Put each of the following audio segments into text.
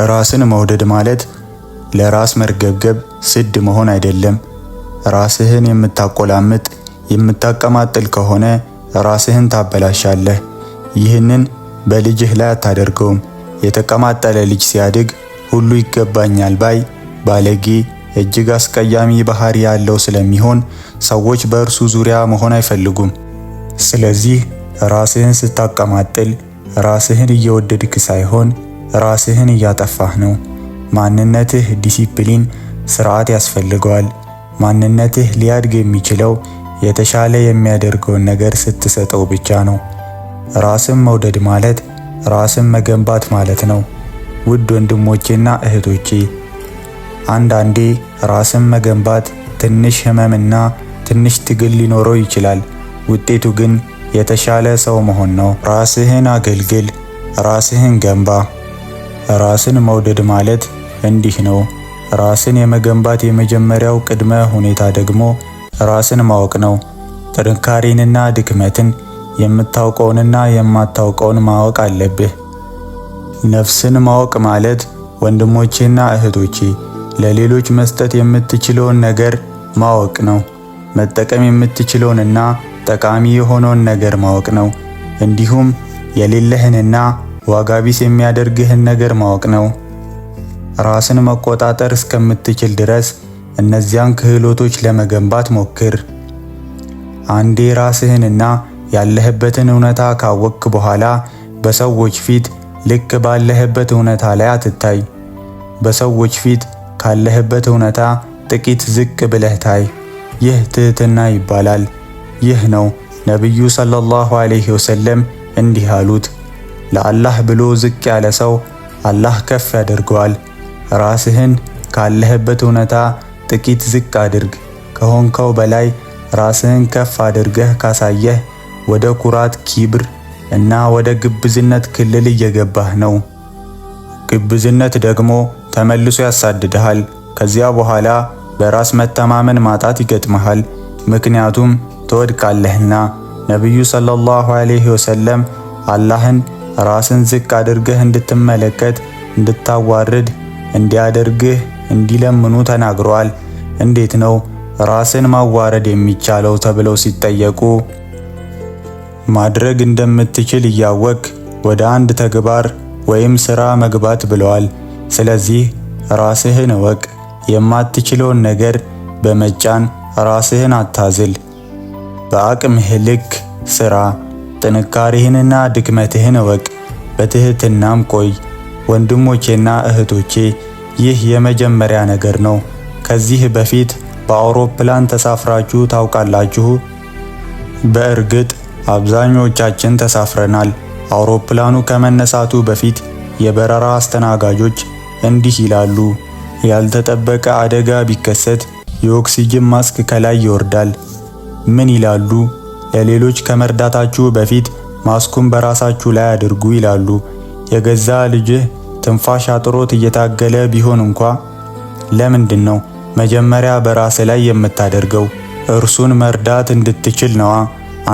ራስን መውደድ ማለት ለራስ መርገብገብ ስድ መሆን አይደለም። ራስህን የምታቆላምጥ የምታቀማጥል ከሆነ ራስህን ታበላሻለህ። ይህንን በልጅህ ላይ አታደርገውም። የተቀማጠለ ልጅ ሲያድግ ሁሉ ይገባኛል ባይ፣ ባለጌ፣ እጅግ አስቀያሚ ባህሪ ያለው ስለሚሆን ሰዎች በእርሱ ዙሪያ መሆን አይፈልጉም። ስለዚህ ራስህን ስታቀማጥል ራስህን እየወደድክ ሳይሆን ራስህን እያጠፋህ ነው። ማንነትህ ዲሲፕሊን፣ ስርዓት ያስፈልገዋል። ማንነትህ ሊያድግ የሚችለው የተሻለ የሚያደርገውን ነገር ስትሰጠው ብቻ ነው። ራስን መውደድ ማለት ራስን መገንባት ማለት ነው። ውድ ወንድሞቼና እህቶቼ፣ አንዳንዴ ራስን መገንባት ትንሽ ህመምና ትንሽ ትግል ሊኖረው ይችላል። ውጤቱ ግን የተሻለ ሰው መሆን ነው። ራስህን አገልግል፣ ራስህን ገንባ። ራስን መውደድ ማለት እንዲህ ነው። ራስን የመገንባት የመጀመሪያው ቅድመ ሁኔታ ደግሞ ራስን ማወቅ ነው። ጥንካሬንና ድክመትን፣ የምታውቀውንና የማታውቀውን ማወቅ አለብህ። ነፍስን ማወቅ ማለት ወንድሞቼና እህቶቼ ለሌሎች መስጠት የምትችለውን ነገር ማወቅ ነው። መጠቀም የምትችለውንና ጠቃሚ የሆነውን ነገር ማወቅ ነው። እንዲሁም የሌለህንና ዋጋ ቢስ የሚያደርግህን ነገር ማወቅ ነው። ራስን መቆጣጠር እስከምትችል ድረስ እነዚያን ክህሎቶች ለመገንባት ሞክር። አንዴ ራስህንና ያለህበትን እውነታ ካወቅክ በኋላ በሰዎች ፊት ልክ ባለህበት እውነታ ላይ አትታይ። በሰዎች ፊት ካለህበት እውነታ ጥቂት ዝቅ ብለህ ታይ። ይህ ትህትና ይባላል። ይህ ነው ነብዩ ሰለላሁ ዐለይሂ ወሰለም እንዲህ አሉት፣ ለአላህ ብሎ ዝቅ ያለ ሰው አላህ ከፍ ያደርገዋል። ራስህን ካለህበት እውነታ ጥቂት ዝቅ አድርግ። ከሆንከው በላይ ራስህን ከፍ አድርገህ ካሳየህ ወደ ኩራት፣ ኪብር እና ወደ ግብዝነት ክልል እየገባህ ነው። ግብዝነት ደግሞ ተመልሶ ያሳድድሃል። ከዚያ በኋላ በራስ መተማመን ማጣት ይገጥመሃል። ምክንያቱም ትወድቃለህና። ነብዩ ሰለላሁ ዐለይሂ ወሰለም አላህን ራስን ዝቅ አድርገህ እንድትመለከት፣ እንድታዋርድ እንዲያደርግህ እንዲለምኑ ተናግረዋል። እንዴት ነው ራስን ማዋረድ የሚቻለው ተብለው ሲጠየቁ ማድረግ እንደምትችል እያወቅ ወደ አንድ ተግባር ወይም ስራ መግባት ብለዋል። ስለዚህ ራስህን እወቅ። የማትችለውን ነገር በመጫን ራስህን አታዝል። በአቅምህ ልክ ስራ። ጥንካሬህንና ድክመትህን እወቅ። በትህትናም ቆይ። ወንድሞቼና እህቶቼ፣ ይህ የመጀመሪያ ነገር ነው። ከዚህ በፊት በአውሮፕላን ተሳፍራችሁ ታውቃላችሁ? በእርግጥ አብዛኞቻችን ተሳፍረናል። አውሮፕላኑ ከመነሳቱ በፊት የበረራ አስተናጋጆች እንዲህ ይላሉ፣ ያልተጠበቀ አደጋ ቢከሰት የኦክሲጅን ማስክ ከላይ ይወርዳል። ምን ይላሉ? ለሌሎች ከመርዳታችሁ በፊት ማስኩን በራሳችሁ ላይ አድርጉ ይላሉ። የገዛ ልጅህ ትንፋሽ አጥሮት እየታገለ ቢሆን እንኳ ለምንድን ነው መጀመሪያ በራስ ላይ የምታደርገው? እርሱን መርዳት እንድትችል ነዋ።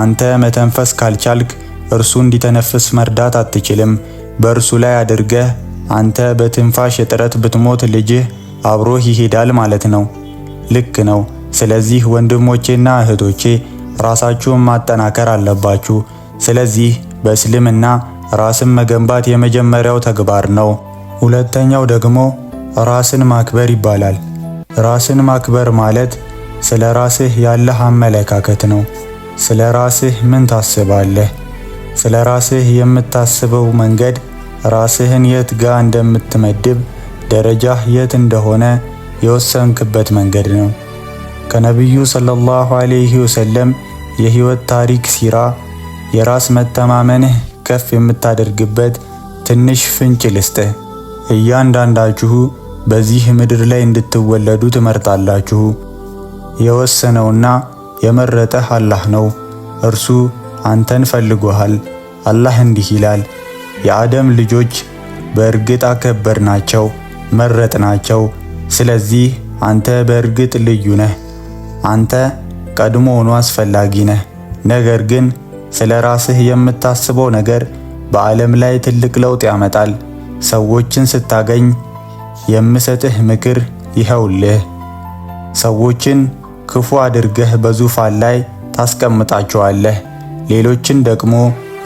አንተ መተንፈስ ካልቻልክ እርሱ እንዲተነፍስ መርዳት አትችልም። በእርሱ ላይ አድርገህ አንተ በትንፋሽ እጥረት ብትሞት ልጅህ አብሮህ ይሄዳል ማለት ነው። ልክ ነው። ስለዚህ ወንድሞቼና እህቶቼ ራሳችሁን ማጠናከር አለባችሁ። ስለዚህ በእስልምና ራስን መገንባት የመጀመሪያው ተግባር ነው። ሁለተኛው ደግሞ ራስን ማክበር ይባላል። ራስን ማክበር ማለት ስለ ራስህ ያለህ አመለካከት ነው። ስለ ራስህ ምን ታስባለህ? ስለ ራስህ የምታስበው መንገድ ራስህን የት ጋር እንደምትመድብ፣ ደረጃህ የት እንደሆነ የወሰንክበት መንገድ ነው። ከነብዩ ሰለላሁ ዐለይሂ ወሰለም የህይወት ታሪክ ሲራ የራስ መተማመንህ ከፍ የምታደርግበት ትንሽ ፍንጭ ልስጥህ። እያንዳንዳችሁ በዚህ ምድር ላይ እንድትወለዱ ትመርጣላችሁ። የወሰነውና የመረጠህ አላህ ነው። እርሱ አንተን ፈልጎሃል። አላህ እንዲህ ይላል፣ የአደም ልጆች በእርግጥ አከበርናቸው፣ መረጥናቸው። ስለዚህ አንተ በእርግጥ ልዩ ነህ። አንተ ቀድሞውኑ አስፈላጊ ነህ። ነገር ግን ስለ ራስህ የምታስበው ነገር በዓለም ላይ ትልቅ ለውጥ ያመጣል። ሰዎችን ስታገኝ የምሰጥህ ምክር ይኸውልህ። ሰዎችን ክፉ አድርገህ በዙፋን ላይ ታስቀምጣቸዋለህ፣ ሌሎችን ደግሞ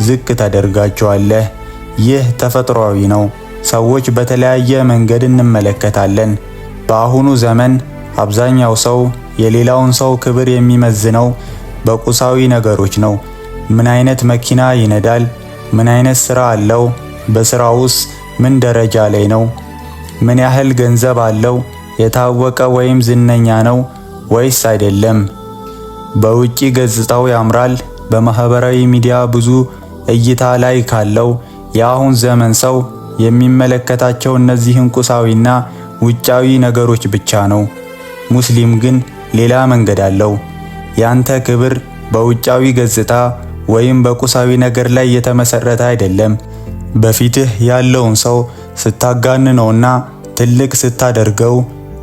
ዝቅ ታደርጋቸዋለህ። ይህ ተፈጥሯዊ ነው። ሰዎች በተለያየ መንገድ እንመለከታለን። በአሁኑ ዘመን አብዛኛው ሰው የሌላውን ሰው ክብር የሚመዝነው በቁሳዊ ነገሮች ነው። ምን አይነት መኪና ይነዳል? ምን አይነት ስራ አለው? በስራውስ ምን ደረጃ ላይ ነው? ምን ያህል ገንዘብ አለው? የታወቀ ወይም ዝነኛ ነው ወይስ አይደለም? በውጪ ገጽታው ያምራል። በማህበራዊ ሚዲያ ብዙ እይታ ላይ ካለው የአሁን ዘመን ሰው የሚመለከታቸው እነዚህን ቁሳዊና ውጫዊ ነገሮች ብቻ ነው። ሙስሊም ግን ሌላ መንገድ አለው። ያንተ ክብር በውጫዊ ገጽታ ወይም በቁሳዊ ነገር ላይ የተመሰረተ አይደለም። በፊትህ ያለውን ሰው ስታጋንነውና ትልቅ ስታደርገው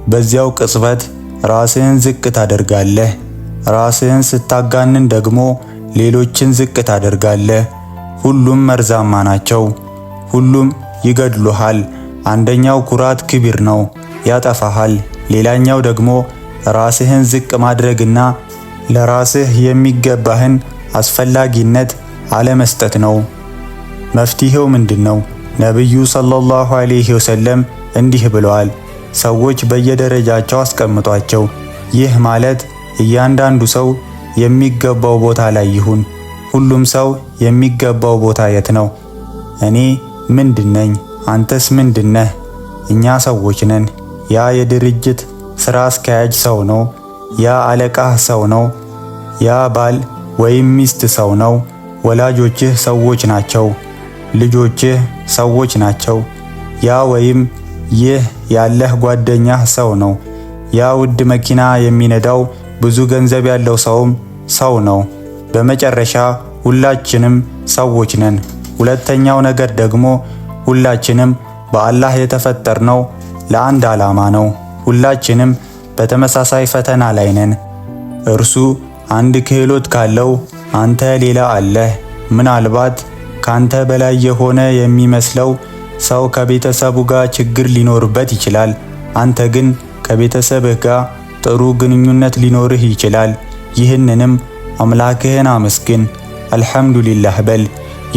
በዚያው ቅጽበት ራስህን ዝቅ ታደርጋለህ። ራስህን ስታጋንን ደግሞ ሌሎችን ዝቅ ታደርጋለህ። ሁሉም መርዛማ ናቸው። ሁሉም ይገድሉሃል። አንደኛው ኩራት ክብር ነው፣ ያጠፋሃል። ሌላኛው ደግሞ ራስህን ዝቅ ማድረግና ለራስህ የሚገባህን አስፈላጊነት አለመስጠት ነው። መፍትሄው ምንድነው? ነብዩ ሰለላሁ ዐለይሂ ወሰለም እንዲህ ብለዋል፣ ሰዎች በየደረጃቸው አስቀምጧቸው። ይህ ማለት እያንዳንዱ ሰው የሚገባው ቦታ ላይ ይሁን። ሁሉም ሰው የሚገባው ቦታ የት ነው? እኔ ምንድነኝ? አንተስ ምንድነህ? እኛ ሰዎች ነን። ያ የድርጅት ስራ አስኪያጅ ሰው ነው። ያ አለቃህ ሰው ነው። ያ ባል ወይም ሚስት ሰው ነው። ወላጆችህ ሰዎች ናቸው። ልጆችህ ሰዎች ናቸው። ያ ወይም ይህ ያለህ ጓደኛህ ሰው ነው። ያ ውድ መኪና የሚነዳው ብዙ ገንዘብ ያለው ሰውም ሰው ነው። በመጨረሻ ሁላችንም ሰዎች ነን። ሁለተኛው ነገር ደግሞ ሁላችንም በአላህ የተፈጠርነው ለአንድ ዓላማ ነው። ሁላችንም በተመሳሳይ ፈተና ላይ ነን። እርሱ አንድ ክህሎት ካለው አንተ ሌላ አለህ። ምናልባት ካንተ በላይ የሆነ የሚመስለው ሰው ከቤተሰቡ ጋር ችግር ሊኖርበት ይችላል። አንተ ግን ከቤተሰብህ ጋር ጥሩ ግንኙነት ሊኖርህ ይችላል። ይህንንም አምላክህን አመስግን፣ አልሐምዱሊላህ በል።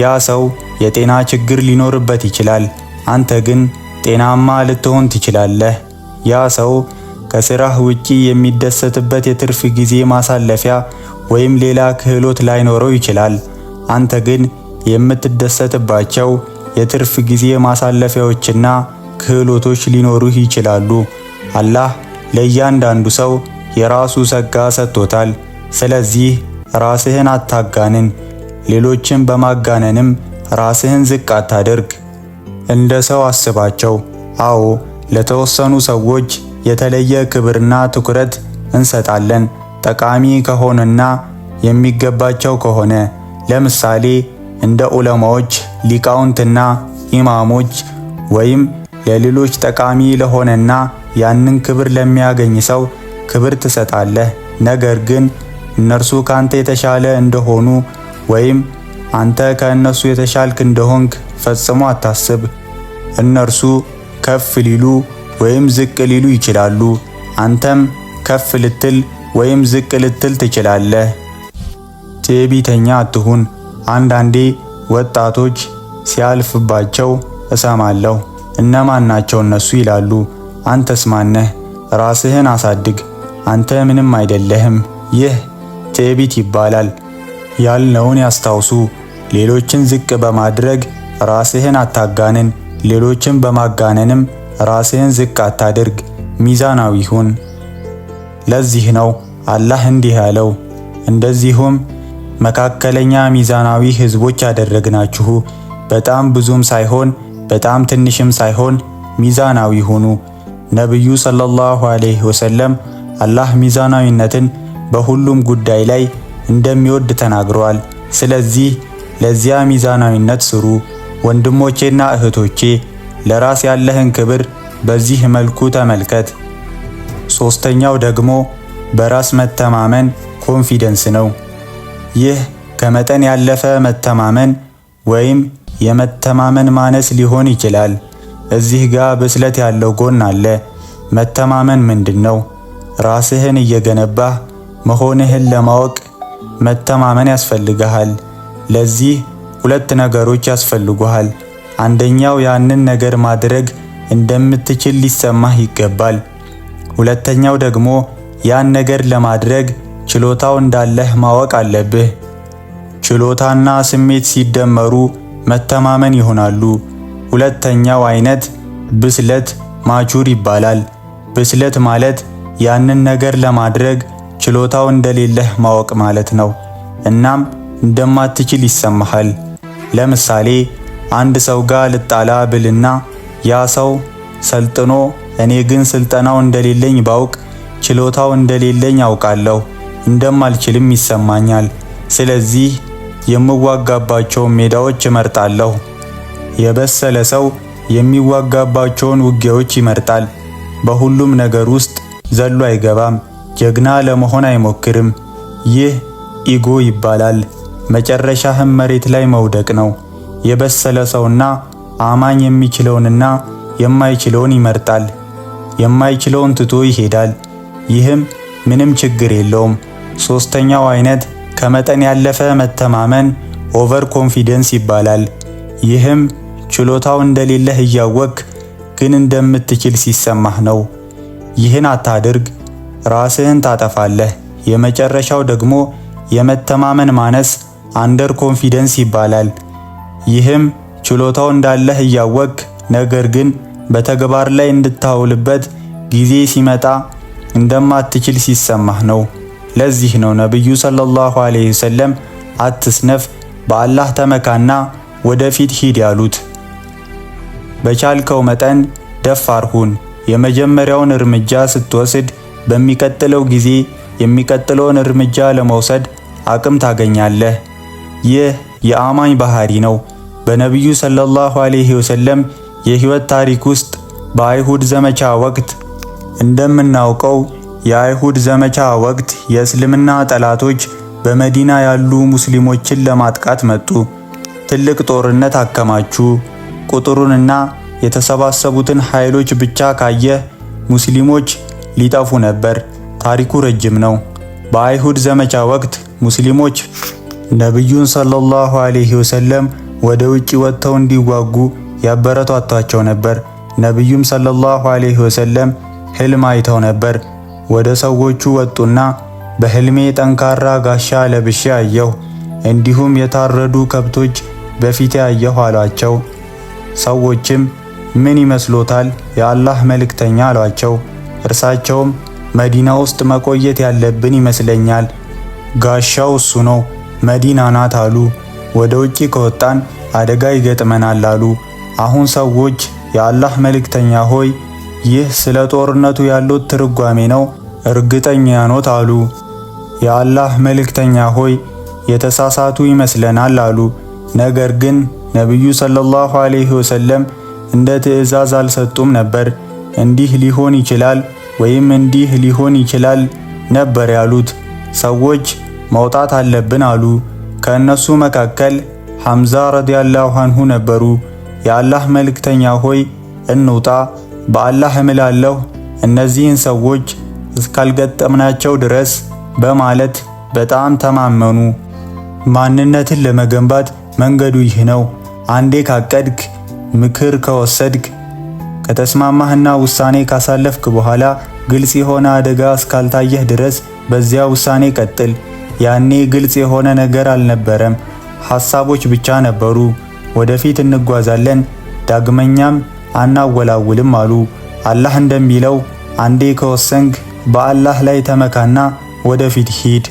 ያ ሰው የጤና ችግር ሊኖርበት ይችላል። አንተ ግን ጤናማ ልትሆን ትችላለህ። ያ ሰው ከስራህ ውጪ የሚደሰትበት የትርፍ ጊዜ ማሳለፊያ ወይም ሌላ ክህሎት ላይኖረው ይችላል። አንተ ግን የምትደሰትባቸው የትርፍ ጊዜ ማሳለፊያዎችና ክህሎቶች ሊኖሩህ ይችላሉ። አላህ ለእያንዳንዱ ሰው የራሱ ጸጋ ሰጥቶታል። ስለዚህ ራስህን አታጋንን፣ ሌሎችን በማጋነንም ራስህን ዝቅ አታድርግ። እንደ ሰው አስባቸው። አዎ ለተወሰኑ ሰዎች የተለየ ክብርና ትኩረት እንሰጣለን፣ ጠቃሚ ከሆነና የሚገባቸው ከሆነ። ለምሳሌ እንደ ዑለማዎች፣ ሊቃውንትና ኢማሞች ወይም ለሌሎች ጠቃሚ ለሆነና ያንን ክብር ለሚያገኝ ሰው ክብር ትሰጣለህ። ነገር ግን እነርሱ ካንተ የተሻለ እንደሆኑ ወይም አንተ ከእነሱ የተሻልክ እንደሆንክ ፈጽሞ አታስብ። እነርሱ ከፍ ሊሉ ወይም ዝቅ ሊሉ ይችላሉ። አንተም ከፍ ልትል ወይም ዝቅ ልትል ትችላለህ። ትዕቢተኛ አትሁን። አንዳንዴ ወጣቶች ሲያልፍባቸው እሰማለሁ። እነማን ናቸው እነሱ ይላሉ። አንተስ ማነህ? ራስህን አሳድግ። አንተ ምንም አይደለህም። ይህ ትዕቢት ይባላል። ያልነውን ያስታውሱ። ሌሎችን ዝቅ በማድረግ ራስህን አታጋንን፣ ሌሎችን በማጋነንም ራስህን ዝቅ አታድርግ። ሚዛናዊ ሁን። ለዚህ ነው አላህ እንዲህ ያለው፣ እንደዚሁም መካከለኛ ሚዛናዊ ህዝቦች ያደረግናችሁ፣ በጣም ብዙም ሳይሆን በጣም ትንሽም ሳይሆን ሚዛናዊ ሁኑ። ነብዩ ሰለላሁ ዐለይሂ ወሰለም አላህ ሚዛናዊነትን በሁሉም ጉዳይ ላይ እንደሚወድ ተናግረዋል። ስለዚህ ለዚያ ሚዛናዊነት ስሩ። ወንድሞቼና እህቶቼ ለራስ ያለህን ክብር በዚህ መልኩ ተመልከት። ሶስተኛው ደግሞ በራስ መተማመን ኮንፊደንስ ነው። ይህ ከመጠን ያለፈ መተማመን ወይም የመተማመን ማነስ ሊሆን ይችላል። እዚህ ጋር ብስለት ያለው ጎን አለ። መተማመን ምንድነው? ራስህን እየገነባህ መሆንህን ለማወቅ መተማመን ያስፈልግሃል። ለዚህ ሁለት ነገሮች ያስፈልጉሃል። አንደኛው ያንን ነገር ማድረግ እንደምትችል ሊሰማህ ይገባል። ሁለተኛው ደግሞ ያን ነገር ለማድረግ ችሎታው እንዳለህ ማወቅ አለብህ። ችሎታና ስሜት ሲደመሩ መተማመን ይሆናሉ። ሁለተኛው አይነት ብስለት ማቹር ይባላል። ብስለት ማለት ያንን ነገር ለማድረግ ችሎታው እንደሌለህ ማወቅ ማለት ነው። እናም እንደማትችል ይሰማሃል። ለምሳሌ አንድ ሰው ጋር ልጣላ ብልና ያ ሰው ሰልጥኖ እኔ ግን ስልጠናው እንደሌለኝ ባውቅ ችሎታው እንደሌለኝ አውቃለሁ፣ እንደማልችልም ይሰማኛል። ስለዚህ የምዋጋባቸውን ሜዳዎች እመርጣለሁ። የበሰለ ሰው የሚዋጋባቸውን ውጊያዎች ይመርጣል። በሁሉም ነገር ውስጥ ዘሎ አይገባም። ጀግና ለመሆን አይሞክርም። ይህ ኢጎ ይባላል። መጨረሻህም መሬት ላይ መውደቅ ነው። የበሰለ ሰውና አማኝ የሚችለውንና የማይችለውን ይመርጣል። የማይችለውን ትቶ ይሄዳል። ይህም ምንም ችግር የለውም። ሶስተኛው አይነት ከመጠን ያለፈ መተማመን ኦቨር ኮንፊደንስ ይባላል። ይህም ችሎታው እንደሌለህ እያወቅ ግን እንደምትችል ሲሰማህ ነው። ይህን አታድርግ፣ ራስህን ታጠፋለህ። የመጨረሻው ደግሞ የመተማመን ማነስ አንደር ኮንፊደንስ ይባላል። ይህም ችሎታው እንዳለህ እያወቅ ነገር ግን በተግባር ላይ እንድታውልበት ጊዜ ሲመጣ እንደማትችል ሲሰማህ ነው። ለዚህ ነው ነብዩ ሰለላሁ ዐለይሂ ወሰለም አትስነፍ፣ በአላህ ተመካና ወደፊት ሂድ ያሉት። በቻልከው መጠን ደፋር ሁን። የመጀመሪያውን እርምጃ ስትወስድ በሚቀጥለው ጊዜ የሚቀጥለውን እርምጃ ለመውሰድ አቅም ታገኛለህ። ይህ የአማኝ ባህሪ ነው። በነብዩ ሰለላሁ ዐለይሂ ወሰለም የህይወት ታሪክ ውስጥ በአይሁድ ዘመቻ ወቅት እንደምናውቀው የአይሁድ ዘመቻ ወቅት የእስልምና ጠላቶች በመዲና ያሉ ሙስሊሞችን ለማጥቃት መጡ። ትልቅ ጦርነት አከማቹ። ቁጥሩንና የተሰባሰቡትን ኃይሎች ብቻ ካየህ ሙስሊሞች ሊጠፉ ነበር። ታሪኩ ረጅም ነው። በአይሁድ ዘመቻ ወቅት ሙስሊሞች ነብዩን ሰለላሁ ዐለይሂ ወሰለም ወደ ውጪ ወጥተው እንዲዋጉ ያበረታቷቸው ነበር። ነብዩም ሰለላሁ ዐለይሂ ወሰለም ህልም አይተው ነበር። ወደ ሰዎቹ ወጡና በህልሜ ጠንካራ ጋሻ ለብሼ አየሁ፣ እንዲሁም የታረዱ ከብቶች በፊቴ አየሁ አሏቸው። ሰዎችም ምን ይመስሎታል የአላህ መልእክተኛ አሏቸው። እርሳቸውም መዲና ውስጥ መቆየት ያለብን ይመስለኛል፣ ጋሻው እሱ ነው፣ መዲና ናት አሉ። ወደ ውጪ ከወጣን አደጋ ይገጥመናል አሉ። አሁን ሰዎች የአላህ መልእክተኛ ሆይ ይህ ስለ ጦርነቱ ያለው ትርጓሜ ነው፣ እርግጠኛ ኖት አሉ። የአላህ መልእክተኛ ሆይ የተሳሳቱ ይመስለናል አሉ። ነገር ግን ነብዩ ሰለላሁ ዐለይሂ ወሰለም እንደ ትዕዛዝ አልሰጡም ነበር። እንዲህ ሊሆን ይችላል ወይም እንዲህ ሊሆን ይችላል ነበር ያሉት። ሰዎች መውጣት አለብን አሉ። ከእነሱ መካከል ሐምዛ ረዲየላሁ ዐንሁ ነበሩ። የአላህ መልእክተኛ ሆይ እንውጣ፣ በአላህ እምላለሁ እነዚህን ሰዎች እስካልገጠምናቸው ድረስ በማለት በጣም ተማመኑ። ማንነትን ለመገንባት መንገዱ ይህ ነው። አንዴ ካቀድክ፣ ምክር ከወሰድክ፣ ከተስማማህና ውሳኔ ካሳለፍክ በኋላ ግልጽ የሆነ አደጋ እስካልታየህ ድረስ በዚያ ውሳኔ ቀጥል። ያኔ ግልጽ የሆነ ነገር አልነበረም፣ ሐሳቦች ብቻ ነበሩ። ወደፊት እንጓዛለን፣ ዳግመኛም አናወላውልም አሉ። አላህ እንደሚለው አንዴ ከወሰንክ በአላህ ላይ ተመካና ወደፊት ሂድ።